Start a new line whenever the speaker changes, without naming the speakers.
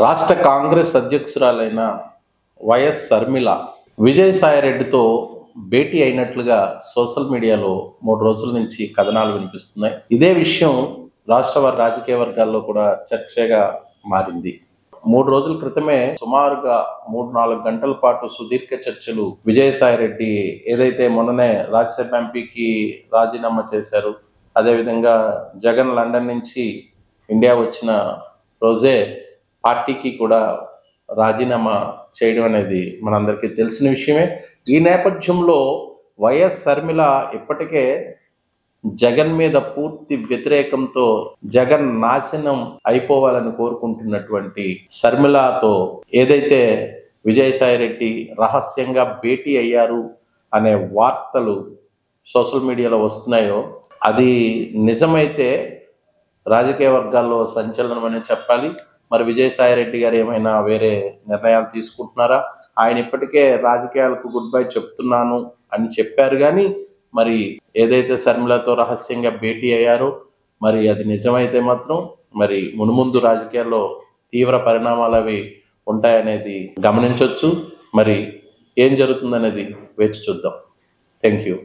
రాష్ట్ర కాంగ్రెస్ అధ్యక్షురాలైన వైఎస్ షర్మిల విజయసాయిరెడ్డితో భేటీ అయినట్లుగా సోషల్ మీడియాలో 3 రోజుల నుంచి కథనాలు వినిపిస్తున్నాయి. ఇదే విషయం రాష్ట్ర రాజకీయ వర్గాల్లో కూడా చర్చగా మారింది. 3 రోజుల క్రితమే సుమారుగా 3-4 గంటల పాటు సుదీర్ఘ చర్చలు విజయసాయిరెడ్డి ఏదైతే మొన్ననే రాజ్యసభ ఎంపీకి రాజీనామా చేశారు, అదేవిధంగా జగన్ లండన్ నుంచి ఇండియా వచ్చిన రోజే పార్టీకి కూడా రాజీనామా చేయడం అనేది మనందరికీ తెలిసిన విషయమే. ఈ నేపథ్యంలో వైఎస్ షర్మిల ఇప్పటికే జగన్ మీద పూర్తి వ్యతిరేకంతో జగన్ నాశనం అయిపోవాలని కోరుకుంటున్నటువంటి షర్మిలతో ఏదైతే విజయసాయిరెడ్డి రహస్యంగా భేటీ అయ్యారు అనే వార్తలు సోషల్ మీడియాలో వస్తున్నాయో అది నిజమైతే రాజకీయ వర్గాల్లో సంచలనం అని చెప్పాలి. మరి విజయసాయిరెడ్డి గారు ఏమైనా వేరే నిర్ణయాలు తీసుకుంటున్నారా? ఆయన ఇప్పటికే రాజకీయాలకు గుడ్ బై చెప్తున్నాను అని చెప్పారు, కానీ మరి ఏదైతే షర్మిలతో రహస్యంగా భేటీ అయ్యారో మరి అది నిజమైతే మాత్రం మరి మునుముందు రాజకీయాల్లో తీవ్ర పరిణామాలు అవి ఉంటాయనేది గమనించవచ్చు. మరి ఏం జరుగుతుందనేది వేచి చూద్దాం. Thank you.